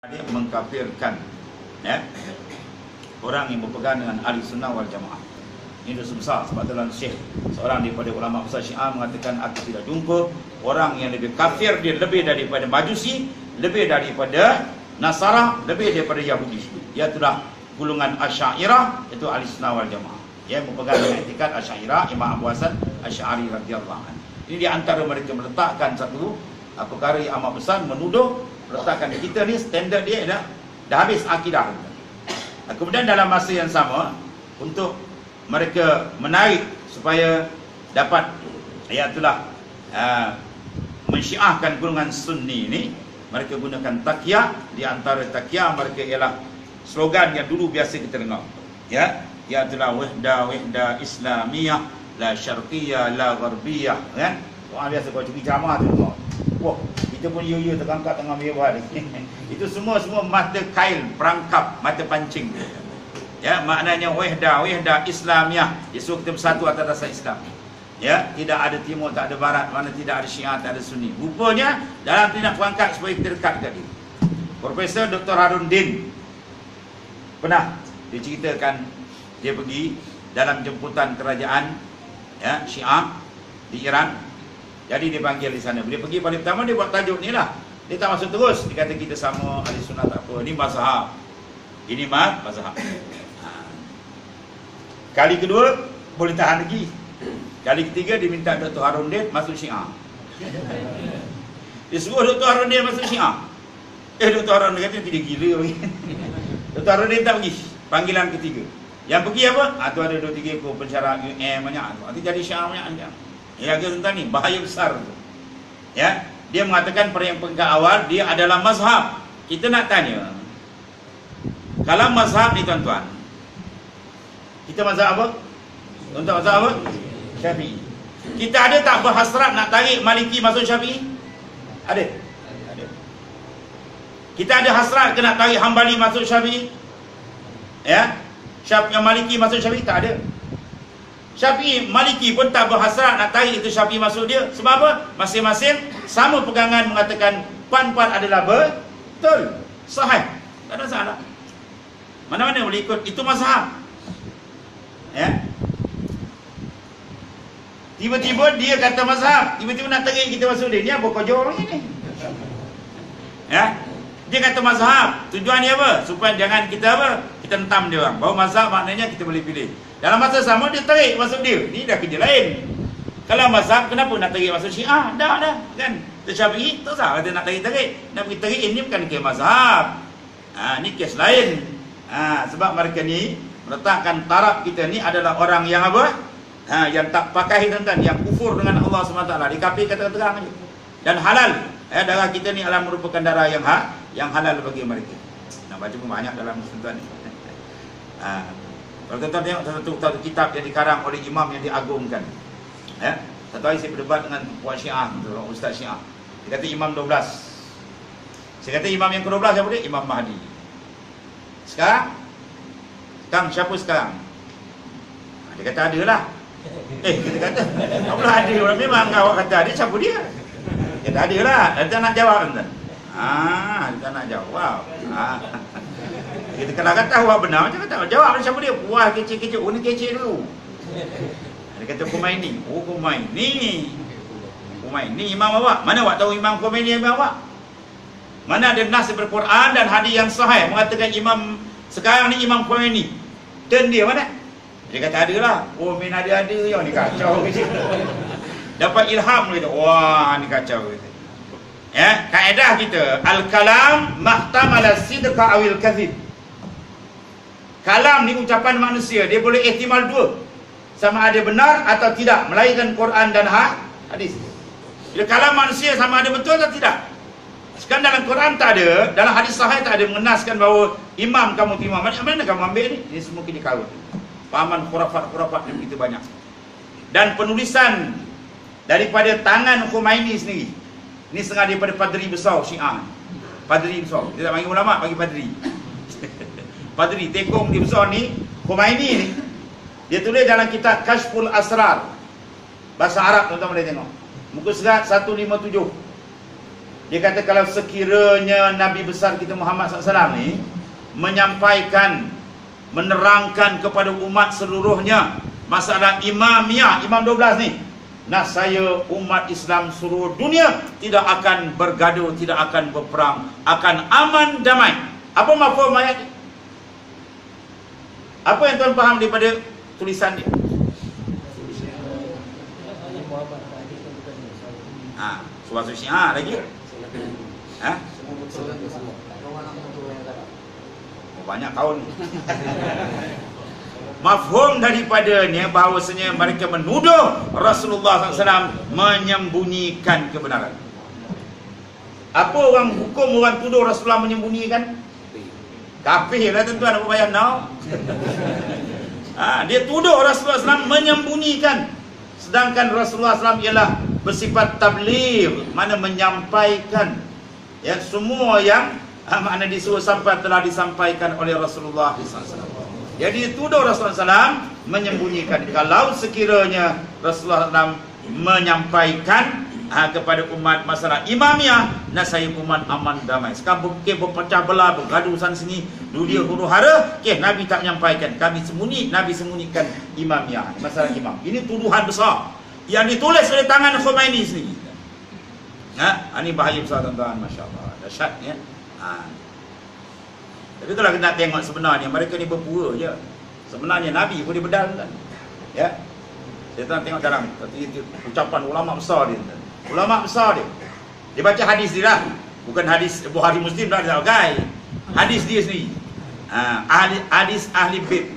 Dia mengkafirkan orang yang berpegang dengan ahli sunnah wal jamaah. Ini dosa besar. Sebab dalam Syekh, seorang daripada ulama besar Syiah mengatakan, aku tidak jumpa orang yang lebih kafir, dia lebih daripada Majusi, lebih daripada Nasara, lebih daripada Yahudi. Dia itulah golongan Asy'ariyah, itu ahli sunnah wal jamaah. Yang berpegang dengan etikat Asy'ariyah, Imam Abu Hasan Asy'ari radhiyallahu anhu. Ini di antara mereka meletakkan satu perkara yang amat besar, menuduh, letakkan kita ni standard dia dah habis akidah. Kemudian dalam masa yang sama, untuk mereka menarik supaya dapat itulah mensyiahkan golongan Sunni ini, mereka gunakan taqiyah. Di antara taqiyah mereka ialah slogan yang dulu biasa kita dengar, itulah wahda Islamiyah, la syarqiyah la gharbiyah, kan? Orang biasa kau cuci ceramah tu dengar. Wah, kita pun ya terangkat tengah mewah ni. Itu semua mata kail, perangkap, mata pancing. Maknanya wahda Islamiyah, dia suruh kita bersatu atas dasar Islam. Tidak ada timur, tak ada barat, mana tidak ada Syiah, tak ada Sunni. Rupanya dalam tindak perangkat supaya kita dekat dekat dia. Profesor Dr. Harun Din pernah diceritakan, dia pergi dalam jemputan kerajaan Syiah di Iran. Jadi dia panggil di sana. Dia pergi paling pertama, dia buat tajuk ni lah. Dia tak masuk terus. Dia kata kita sama ahli sunnah tak apa. Ini mazhab. Ini mazhab. Kali kedua boleh tahan lagi. Kali ketiga dia minta Dr. Harun Din masuk Syiah. Dia suruh Dr. Harun Din masuk Syiah. Dr. Harun Din kata tidak gila. Dr. Harun Din tak pergi. Panggilan ketiga. Yang pergi apa? Tu ada 2-3 pensyarah UM banyak. Nanti jadi Syiah banyak. Tentang ni bahaya besar tu. Dia mengatakan pada yang pegang awal dia adalah mazhab. Kita nak tanya, kalau mazhab ni tuan-tuan, kita mazhab apa? Untuk mazhab apa? Syafi'i. Kita ada tak berhasrat nak tarik Maliki masuk Syafi'i? Ada. Kita ada hasrat ke nak tarik Hambali masuk Syafi'i? Syafi'i Maliki masuk Syafi'i? Tak ada. Syafi'i, Maliki pun tak berhasrat nak tarik itu Syafi'i masuk dia. Sebab apa? Masing-masing sama pegangan mengatakan pan-pan adalah betul, sahih, tak ada salah. Mana-mana boleh ikut, itu mazhab. Tiba-tiba dia kata mazhab, tiba-tiba nak tarik kita masuk dia. Ni apa kau jawab ni? Dia kata mazhab, tujuan dia apa? Supaya jangan kita kita hentam dia orang. Bahawa mazhab maknanya kita boleh pilih. Dalam masa sama dia tarik masuk dia. Ni dah kerja lain. Kalau mazhab, kenapa nak tarik masuk Syiah? Dah kan. Syafi'i tak usah kata nak tarik. Nak pergi tarik, ini bukan kes mazhab. Ni kes lain. Sebab mereka ni meletakkan taraf kita ni adalah orang yang apa? Yang tak pakai tentang, yang kufur dengan Allah SWT. Dia kafir kata terang je. Dan halal. Darah kita ni adalah merupakan darah yang halal bagi mereka. Nak baca pun banyak dalam tuan-tuan ni. Kalau tuan-tuan tengok satu kitab yang dikarang oleh imam yang diagungkan. Satu hari saya berdebat dengan puan Syiah, Ustaz Syiah. Dia kata imam 12. Saya kata imam yang ke-12 siapa dia? Imam Mahdi. Sekarang siapa sekarang? Dia kata ada lah. Kita kata tak pula ada. Orang memang awak kata ada, siapa dia? Dia kata ada lah. Dia tak nak jawab tuan. Dia tak nak jawab. Kita kalau kata awak benar, macam kata jawab siapa dia? Wah, kecil-kecil. Ni kecil dulu. Dia kata Khomeini. Khomeini imam awak. Mana awak tahu imam Khomeini imam awak? Mana ada nas daripada Quran dan hadis yang sahih mengatakan imam sekarang ni imam Khomeini. Dan dia mana? Dia kata ada lah. Main ada yang ni kacau kecil. Dapat ilham dia. Wah, ni kacau kata. Kaedah kita, al-kalam mahtamala sidqa awil kadhib. Kalam ni ucapan manusia, dia boleh ihtimal dua, sama ada benar atau tidak, melainkan Quran dan hadis. Bila kalam manusia sama ada betul atau tidak. Sekarang dalam Quran tak ada, dalam hadis sahih tak ada mengenaskan bahawa imam kamu timam. Mana kamu ambil ni? Ini semua kini kawin. Pahaman khurafat yang begitu banyak. Dan penulisan daripada tangan Khomeini sendiri. Ini setengah daripada padri besar Syiah. Padri besar. Dia tak panggil ulama, bagi padri. Padri, tekong dia besar ni, Khomeini ni, dia tulis dalam kitab Kashful Asrar. Bahasa Arab tuan-tuan boleh tengok. Muka surat 157. Dia kata kalau sekiranya Nabi besar kita Muhammad SAW ni menyampaikan, menerangkan kepada umat seluruhnya masalah imamiyah, imam 12 ni, saya umat Islam seluruh dunia tidak akan bergaduh, tidak akan berperang, akan aman damai. Apa mafhum ayat ni? Apa yang tuan faham daripada tulisan dia? Suatu Syiah lagi? Banyak tahun ni. Mafhum daripadanya bahawasanya mereka menuduh Rasulullah SAW menyembunyikan kebenaran. Apa orang hukum orang tuduh Rasulullah menyembunyikan? Kafir lah tuan-tuan, apa bayar now? Dia tuduh Rasulullah SAW menyembunyikan, sedangkan Rasulullah SAW ialah bersifat tabligh, mana menyampaikan ya semua yang mana disuruh sampai telah disampaikan oleh Rasulullah SAW. Jadi dituduh Rasulullah SAW menyembunyikan. Kalau sekiranya Rasulullah SAW menyampaikan kepada umat masalah imamiyah, saya umat aman damai. Sekarang berpecah belah, bergaduh sana sini, dunia huru hara, Nabi tak menyampaikan, kami sembunyi, Nabi sembunyikan imamiyah, masalah imam. Ini tuduhan besar yang ditulis oleh tangan Khomeini sendiri. Ini bahaya besar tuan-tuan, masya-Allah, dahsyat ya. Tapi kalau kita nak tengok sebenarnya mereka ni berpura je. Sebenarnya Nabi pun dibedalkan. Ya. Kita tengok dalam ucapan ulama besar dia. Ulama besar dia. Dia baca hadis dia lah. Bukan hadis Bukhari Muslim tak ada okay. Hadis dia sendiri. Hadis ahli bait.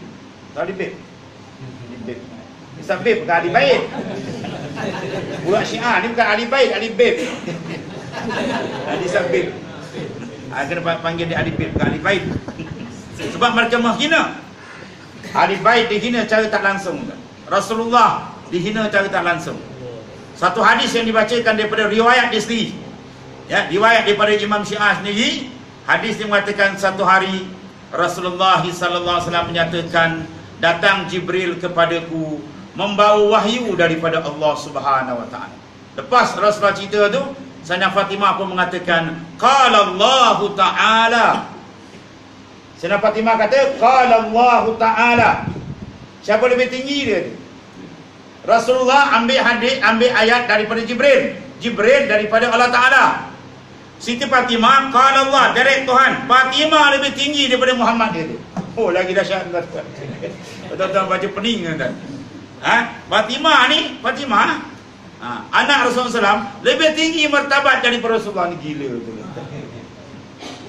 Tahu ahli bait? Ahli bait. Misal bait bukan ahli bait. Bukan Syiah ni bukan ahli bait, ahli bait. Hadis bait. Kena panggil dia ahli bait, bukan ahli bait. Sebab mereka menghina. Ahli bait dihina cara tak langsung. Rasulullah dihina cara tak langsung. Satu hadis yang dibacakan daripada riwayat dia sendiri. Ya, riwayat daripada Imam Syiah sendiri. Hadis yang mengatakan satu hari Rasulullah sallallahu alaihi wasallam menyatakan, datang Jibril kepadaku membawa wahyu daripada Allah Subhanahu wa taala. Lepas Rasulullah cerita tu, Sayyidah Fatimah pun mengatakan, qala Allah taala. Sayyidah Fatimah kata, qala Allah taala. Siapa lebih tinggi dia tu? Rasulullah ambil hadis, ambil ayat daripada Jibril. Jibril daripada Allah Ta'ala. Siti Fatimah, qala Allah, dari Tuhan. Fatimah lebih tinggi daripada Muhammad dia tu. Oh, lagi dahsyat tuan-tuan. Tuan-tuan baca pening kan? Fatimah ni, Fatimah anak Rasulullah SAW lebih tinggi martabat daripada Rasulullah ni. Gila tu.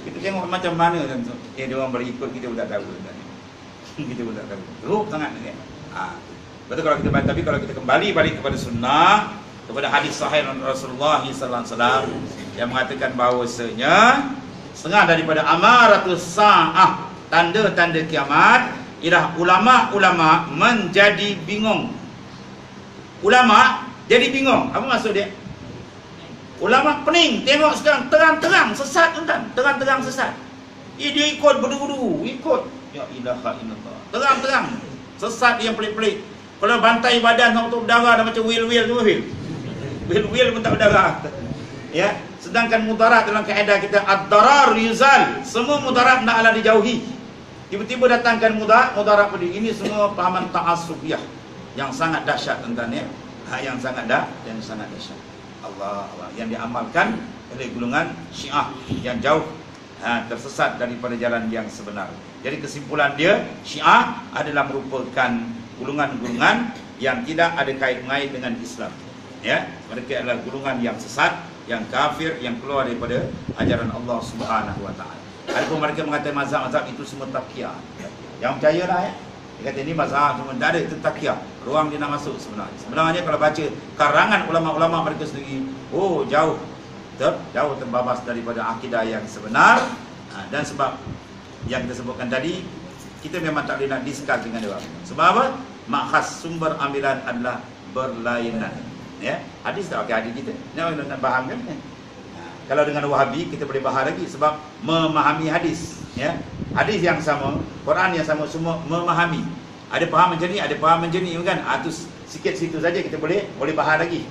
Kita tengok macam mana tuan-tuan. Dia orang berikut, kita pun tak tahu tuan-tuan. Kita pun tak tahu. Teruk sangat kan? Betul kalau kita, tapi kalau kita kembali balik kepada sunnah, kepada hadis sahih Rasulullah sallallahu alaihi wasallam yang mengatakan bahawasanya setengah daripada amaratus saah, tanda-tanda kiamat, ialah ulama-ulama menjadi bingung. Ulama jadi bingung. Apa maksud dia? Ulama pening, tengok sekarang terang-terang sesat tuan, terang-terang sesat. Dia ikut berdu-du, ikut. Ya ilaha illallah. Terang-terang sesat yang pelik-pelik. Kalau bantai badan untuk berdarah dah macam wil-wil tu, wil-wil pun tak berdarah. Ya, sedangkan mudarat dalam kaedah kita ad-darar yuzal, semua mudarat naklah dijauhi. Tiba-tiba datangkan mudarat pedih. Ini semua pahaman ta'assubiyah yang sangat dahsyat tuan-tuan ya. Yang sangat dahsyat. Allah yang diamalkan oleh golongan Syiah yang jauh tersesat daripada jalan yang sebenar. Jadi kesimpulan dia, Syiah adalah merupakan golongan-golongan yang tidak ada kait-mengait dengan Islam. Ya, mereka adalah golongan yang sesat, yang kafir, yang keluar daripada ajaran Allah Subhanahu wa taala. Adapun mereka mengatakan mazhab-mazhab itu semua taqiyah. Yang percayalah ya. Dia kata ini mazhab semua tak ada, itu taqiyah. Ruang dia nak masuk sebenarnya. Sebenarnya kalau baca karangan ulama-ulama mereka sendiri, jauh terbabas daripada akidah yang sebenar. Dan sebab yang kita sebutkan tadi, kita memang tak boleh nak discuss dengan dia. Sebab apa? Makhas sumber ambilan adalah berlainan. Ya, hadis tak okey hadis kita. Nak faham kan? Kalau dengan Wahabi kita boleh bahas lagi sebab memahami hadis, ya. Hadis yang sama, Quran yang sama, semua memahami. Ada faham macam ni, ada faham macam ni kan? Tu sikit situ saja kita boleh bahas lagi.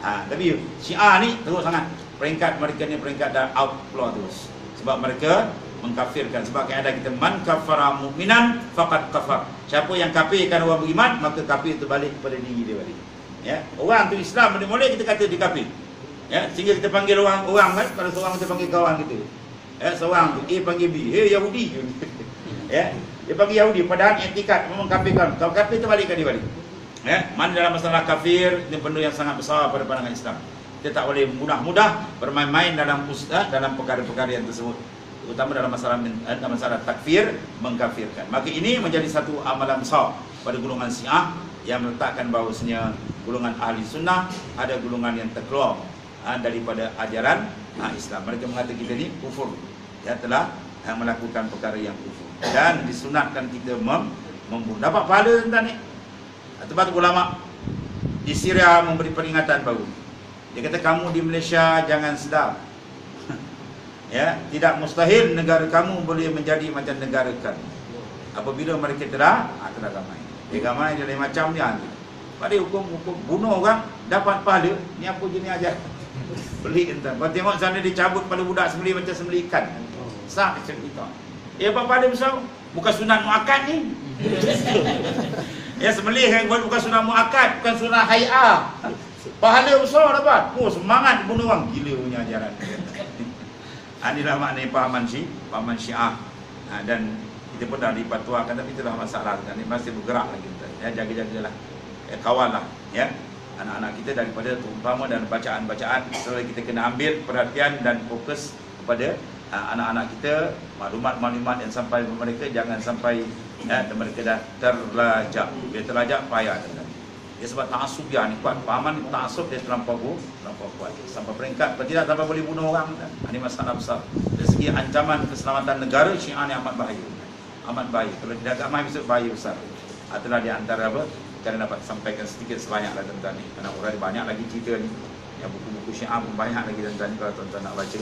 Tapi Syiah ni teruk sangat. peringkat mereka ni peringkat dah outlaw terus. Sebab mereka mengkafirkan. Sebab kaedah kita, man kafara mu'minan faqad kafar. Siapa yang kafirkan orang beriman, maka kafir itu balik kepada diri dia balik. Ya, orang tu Islam boleh kita kata dia kafir. Ya, sehingga kita panggil orang kan, kalau seorang kita panggil kawan kita. Ya, seorang tu A panggil B, Yahudi. Ya, dia panggil Yahudi padahal etikat memang kafirkan. Kalau kafir itu balik ke dia balik. Ya, mana dalam masalah kafir ini benda yang sangat besar pada pandangan Islam. Kita tak boleh mudah-mudah bermain-main dalam perkara-perkara yang tersebut. Terutama dalam masalah takfir, mengkafirkan. Maka ini menjadi satu amalan besar pada golongan Syiah yang meletakkan bahawasanya golongan ahli sunnah ada golongan yang terkeluar daripada ajaran Islam. Mereka mengatakan kita ni kufur, ya, telah melakukan perkara yang kufur, dan disunatkan kita membunuh. Dapat pahala tentang ni. Sebab ulama di Syria memberi peringatan baru. Dia kata kamu di Malaysia jangan sedar. Ya, tidak mustahil negara kamu boleh menjadi macam negara kan. Apabila mereka telah ramai. Dia ramai dia lain macam dia. Pada hukum bunuh orang dapat pahala, ni apa jenis ajar? Beli entah. Kau tengok sana dicabut pada budak sembelih macam sembelih ikan. Sah macam kita. Apa pahala besar? Bukan sunat muakkad ni. Ya, sembelih kan bukan sunat muakkad, bukan sunat hay'ah. Pahala besar dapat. Oh, semangat bunuh orang. Gila punya ajaran. Inilah maknanya pahaman Syiah. Dan kita pun dah dipatuakan, tapi itulah masalah. Ini masih bergerak lagi. Ya, jaga-jagalah. Kawallah, ya, anak-anak kita daripada terutama dan bacaan-bacaan. Selalu kita kena ambil perhatian dan fokus kepada anak-anak kita, maklumat-maklumat yang sampai kepada mereka, jangan sampai mereka dah terlajak. Bila terlajak payah. Ya, sebab ta'assubiah ni kuat. Pahaman ta'assub dia terlampau kuat. Sampai peringkat tidak sampai boleh bunuh orang. Ini masalah besar. Dari segi ancaman keselamatan negara, Syiah ni amat bahaya. Amat bahaya. Kalau tidak agak main bahaya besar. Itulah di antara apa kita dapat sampaikan sedikit sebanyaklah tentang ni. Kerana orang banyak lagi cerita ni. Yang buku-buku Syiah pun banyak lagi tentang ni kalau tuan-tuan nak baca.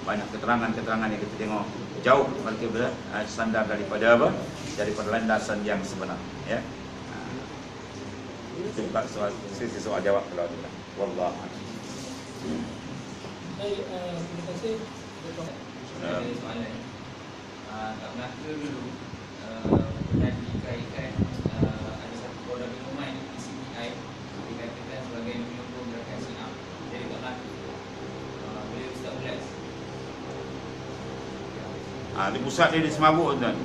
Banyak keterangan-keterangan yang kita tengok jauh mereka standar daripada apa? Daripada landasan yang sebenar, ya. Itu sesi soal jawab kalau ada. Wallahu a'lam. Baik, terima kasih. Ada soalan. Tak Melaka dulu pernah dikaitkan ada satu produk minuman isi air dikatakan sebagai penyokong gerakan Syiah. Jadi tak Melaka. Boleh Ustaz ulas? Di pusat dia semabuk tuan.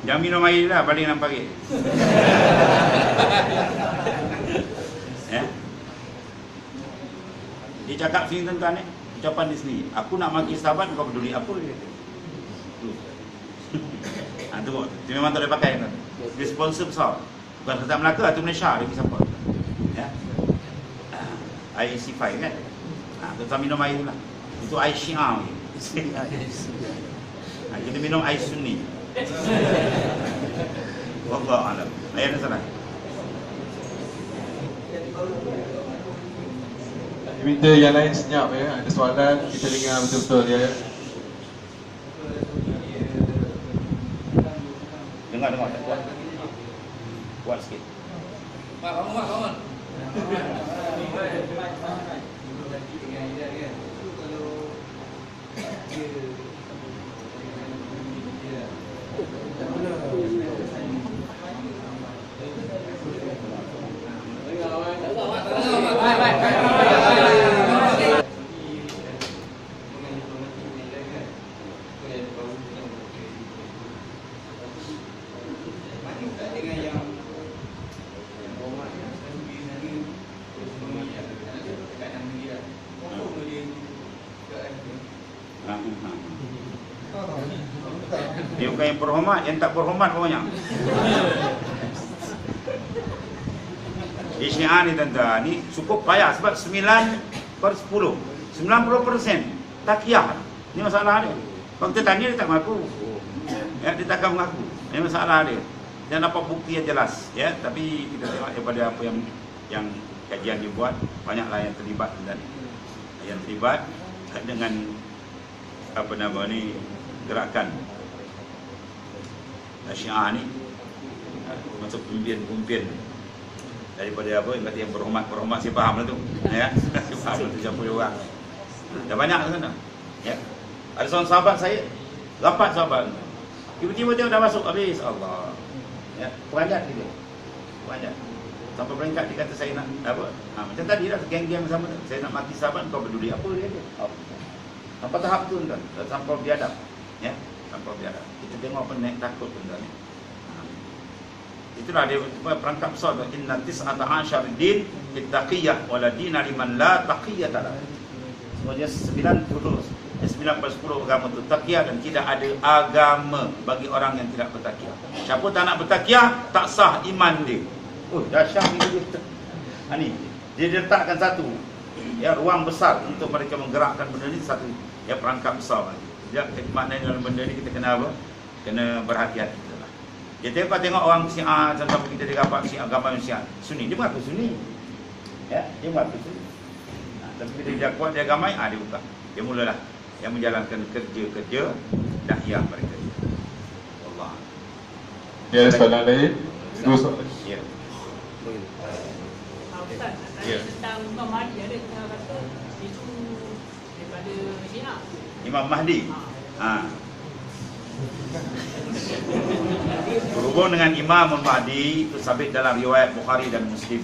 Jangan minum air lah, paling 6 pagi. Ya. Dia cakap sini tuan-tuan ni, ucapan di sini. Aku nak maki sahabat, kau peduli apa dia kata. Tengok, dia memang tak boleh pakai tuan. Dia sponsor besar. Bukan Ketat Melaka atau Malaysia, dia bisa support. Ya. Air isi 5 kan. Tuan minum air tu lah. Itu air Syiah. Kita minum air Sunni. Wallahu a'lam. Ayat sana. Minta yang lain senyap ya. Ada soalan kita dengar betul-betul ya. Dengar kuat. Kuat sikit. Mak, bangun. Dia bukan yang berhormat, yang tak berhormat banyak. Di Syiah ni tuan-tuan, ni cukup payah sebab 9/10, 90% takyah. Ni masalah dia. Kalau kita tanya dia tak mengaku. Ya, dia takkan mengaku. Ini masalah dia. Dia dapat bukti yang jelas, ya. Tapi kita tengok daripada apa yang kajian dibuat, banyaklah yang terlibat dan yang terlibat dengan apa nama ni gerakan Syiah ni masuk pemimpin daripada apa yang berhormat saya faham lah tu ya. Faham tu siapa orang Dah banyak ke sana. Ya. Ada seorang sahabat saya, 8 sahabat. Tiba-tiba dia dah masuk habis. Allah. Ya, peranjat gitu. Peranjat. Sampai peringkat dia kata saya nak apa? Macam tadi lah geng-geng sama tu. Saya nak mati sahabat, kau peduli apa dia? Sampai tahap tu tuan. Sampai biadab. Ya, sampai biadab. Kita tengok apa naik takut tuan. Itulah dia perangkap besar tu. Inna tis'ata asyar din bittaqiyah wala dina liman la taqiyata lah. Semuanya 9/10 agama itu taqiyah dan tidak ada agama bagi orang yang tidak bertaqiyah. Siapa tak nak bertaqiyah, tak sah iman dia. Oh, dahsyat ni dia. Ni, dia letakkan satu ya ruang besar untuk mereka menggerakkan benda ni satu ya perangkap besar lagi. Ya, maknanya dalam benda ni kita kena apa? Kena berhati-hati lah. Dia tengok orang Syiah, contoh kita dapat agama Syiah, Sunni, dia mengaku Sunni. Ya, dia mengaku Sunni. Tapi bila dia kuat dia agama, dia buka. Dia mulalah yang menjalankan kerja-kerja dakwah mereka. Allah. Ya, soalan lain. Dua soalan. Ya. Ustaz, nak tanya tentang Imam Mahdi. Ada yang kata itu daripada Syiah. Imam Mahdi. Berhubung dengan Imam Mahdi itu sabit dalam riwayat Bukhari dan Muslim.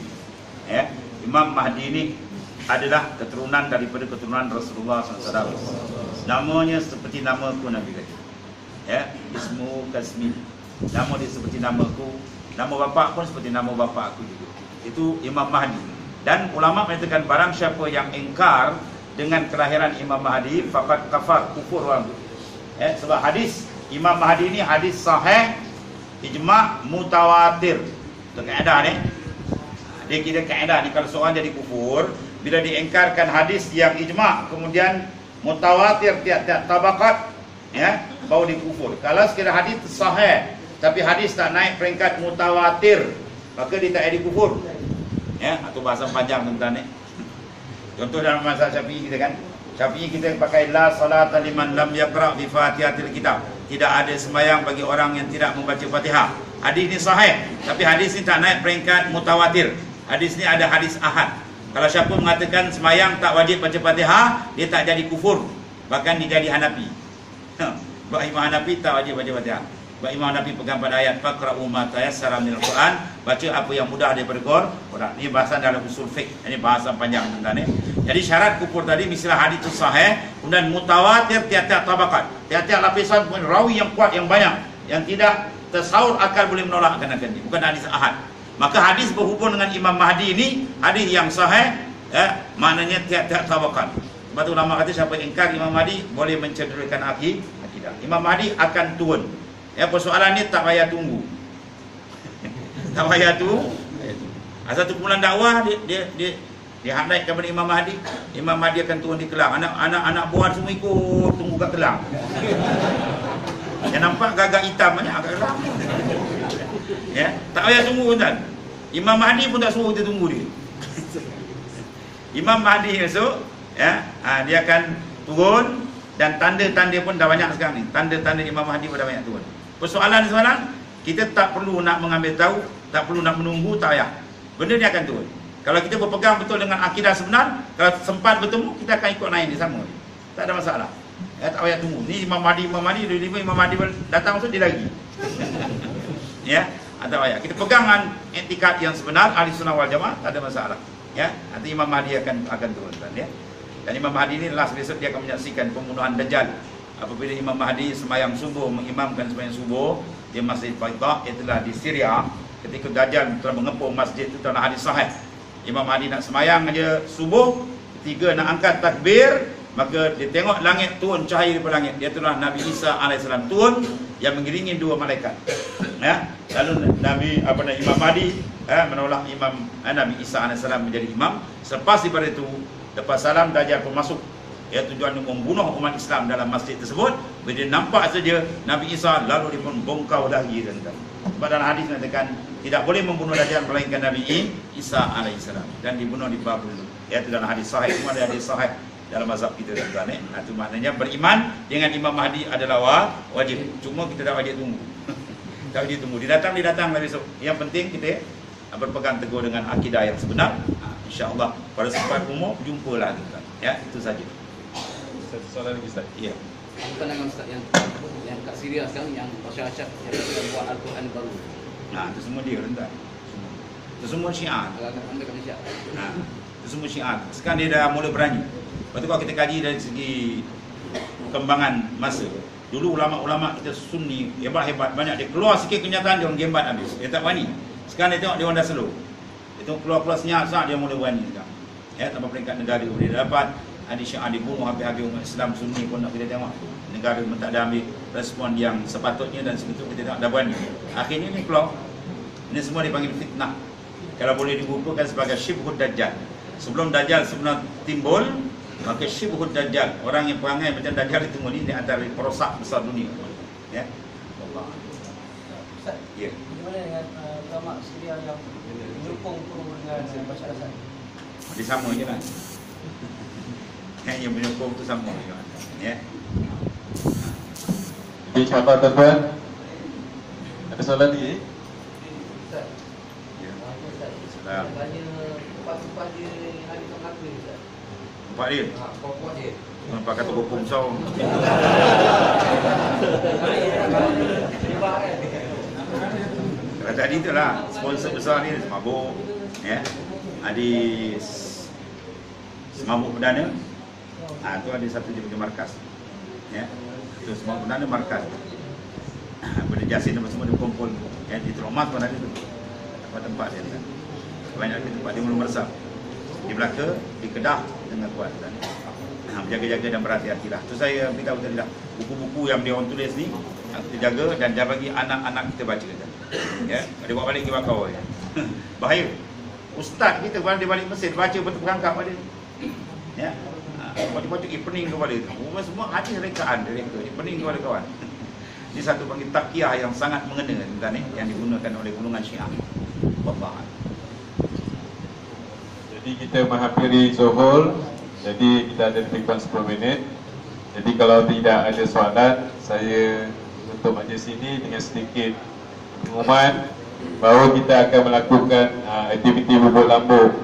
Ya, Imam Mahdi ini adalah keturunan daripada keturunan Rasulullah SAW. Namanya seperti namaku Nabi kata. Ya, ismu kasmi. Nama dia seperti namaku. Nama bapa pun seperti nama bapa aku juga. Itu Imam Mahdi. Dan ulama mengatakan barang siapa yang ingkar dengan kelahiran Imam Mahdi faqad kafar, kufur orang itu. Ya, sebab hadis Imam Mahdi ini hadis sahih, ijma' mutawatir. Itu kaedah ni. Dia kira kaedah ni kalau seorang jadi kufur bila diingkarkan hadis yang ijma' kemudian mutawatir tiap-tiap tabaqat, ya, baru dikufur. Kalau sekiranya hadis sahih tapi hadis tak naik peringkat mutawatir, maka dia tak jadi kufur. Ya, atau bahasa panjang tentang ni. Contoh dalam mazhab Syafi'i kita kan. Syafi'i kita pakai la salata liman lam yaqra' bi Fatihatil Kitab. Tidak ada sembahyang bagi orang yang tidak membaca Fatihah. Hadis ni sahih, tapi hadis ni tak naik peringkat mutawatir. Hadis ni ada hadis ahad. Kalau siapa mengatakan sembahyang tak wajib baca Fatihah, dia tak jadi kufur. Bahkan dia jadi Hanafi. Sebab Imam Hanafi tak wajib baca Fatihah. Sebab Imam Hanafi pegang pada ayat faqra'u ma tayassara minal Quran, baca apa yang mudah daripada Quran. Ini bahasa dalam usul fiqh. Ini bahasa panjang tentang ni. Jadi syarat kufur tadi misalnya hadis itu sahih, kemudian mutawatir tiap-tiap tabaqat. Tiap-tiap lapisan pun rawi yang kuat yang banyak, yang tidak tersaur akal boleh menolakkan akan ini. Bukan hadis ahad. Maka hadis berhubung dengan Imam Mahdi ini hadis yang sahih, ya, maknanya tiap-tiap tabaqat. Sebab tu ulama kata siapa ingkar Imam Mahdi boleh mencederakan akidah. Imam Mahdi akan turun. Ya, persoalan ni tak payah tunggu. Tak payah tu. Satu kumpulan dakwah dia naik kepada Imam Mahdi. Imam Mahdi akan turun di Kelang. Anak buah semua ikut tunggu kat Kelang. Yang nampak gagak hitam banyak kat Kelang. Ya, tak payah tunggu tuan. Imam Mahdi pun tak suruh kita tunggu dia. Imam Mahdi esok, ya, dia akan turun dan tanda-tanda pun dah banyak sekarang ni. Tanda-tanda Imam Mahdi pun dah banyak turun. Persoalan kita tak perlu nak mengambil tahu, tak perlu nak menunggu, tak payah. Benda ni akan turun. Kalau kita berpegang betul dengan akidah sebenar, kalau sempat bertemu, kita akan ikut naik ni sama. Tak ada masalah. Ya, tak payah tunggu. Ni Imam Mahdi, Imam Mahdi datang maksud dia lagi. Ya, tak payah. Kita pegang dengan etikat yang sebenar, ahli sunnah wal jamaah, tak ada masalah. Ya, nanti Imam Mahdi akan turun kan, ya. Dan Imam Mahdi ni last besok dia akan menyaksikan pembunuhan Dajjal. Apabila Imam Mahdi sembahyang subuh, mengimamkan sembahyang subuh di Masjid Faidah, itulah di Syria, ketika Dajjal telah mengepung masjid itu dalam hadis sahih. Imam Mahdi nak sembahyang aja subuh, ketiga nak angkat takbir, maka dia tengok langit turun cahaya daripada langit. Dia itulah Nabi Isa AS turun yang mengiringi dua malaikat. Ya, lalu Imam Mahdi menolak Nabi Isa AS menjadi imam. Selepas daripada itu, lepas salam Dajjal pun masuk. Ya, tujuan untuk membunuh umat Islam dalam masjid tersebut. Bila dia nampak saja Nabi Isa, lalu dia pun bongkau dahi dan sebab dalam hadis mengatakan tidak boleh membunuh Dajjal melainkan Nabi Isa AS dan dibunuh di Babul. Ya, itu dalam hadis sahih. Semua ada hadis sahih dalam mazhab kita tuan-tuan. Itu maknanya beriman dengan Imam Mahdi adalah wajib. Cuma kita tak wajib tunggu. Tak wajib tunggu. Dia datang lah besok. Yang penting kita berpegang teguh dengan akidah yang sebenar. InsyaAllah pada sempat umur jumpalah tuan-tuan. Ya, itu saja. satu soalan lagi Ustaz. Ya. Pandangan Ustaz yang kat Syria sekarang yang masyarakat yang sedang buat Al-Quran baru. Nah, itu semua dia rendah. Itu semua Syiah. Anda kat Malaysia. Nah, itu semua Syiah. Sekarang dia dah mula berani. Lepas tu kalau kita kaji dari segi perkembangan masa, dulu ulama-ulama kita Sunni hebat-hebat, banyak dia keluar sikit kenyataan dia orang gembat habis. Dia tak berani. Sekarang dia tengok dia orang dah slow. Dia tengok keluar-keluar senyap-senyap dia mula berani sekarang. Ya, tanpa peringkat negara dia dapat ada Syiah dibunuh habis-habis, umat Islam Sunni pun nak kita tengok negara pun tak ada ambil respon yang sepatutnya, dan sebetul kita tengok dah berani. Akhirnya ni keluar. Ini semua dipanggil fitnah. Kalau boleh dibukukan sebagai syibhud dajjal. Sebelum dajjal sebenar timbul, maka syibhud dajjal, orang yang perangai macam dajjal itu ni, di antara perosak besar dunia. Ya. Ustaz, Ya. bagaimana dengan ulama Syria yang menyokong dengan Bashar Assad? Dia sama je lah. Yang menyokong tu sama je. Ya. InsyaAllah tuan-tuan. Ada soalan lagi? Ustaz, Ya. Ustaz, Salam. tanya tempat-tempat dia yang ada kat Melaka ni Ustaz. Nampak dia? Pokok dia. Nampak kata hukum saw. Kalau tadi tu lah, sponsor besar ni Semabuk. Ya. Ada Semabuk Perdana. Tu ada satu dia punya markas. Ya. Itu Semabuk Perdana markas. Benda Jasin apa semua dia kumpul. Ya, di Teromas pun ada tu. Tempat-tempat dia kan. Banyak tempat dia mula meresap. Di Melaka, di Kedah dengan kuat. Berjaga-jaga dan berhati-hatilah. Tu saya beritahu tadi dah. Buku-buku yang dia orang tulis ni kita jaga dan jangan bagi anak-anak kita baca. Ya, dia bawa balik ke bakau ya. Bahaya. Ustaz kita kalau dia balik Mesir baca betul perangkap pada. Ya. Baca-baca pening kepada itu. Semua hadis rekaan mereka. Pening kepada kawan. Ini satu panggil taqiyah yang sangat mengena tuan ni, yang digunakan oleh golongan Syiah. Wallah. Jadi kita menghampiri Zuhur. Jadi kita ada lebih kurang 10 minit. Jadi kalau tidak ada soalan, saya tutup majlis ini dengan sedikit pengumuman bahawa kita akan melakukan aktiviti bubuk lambung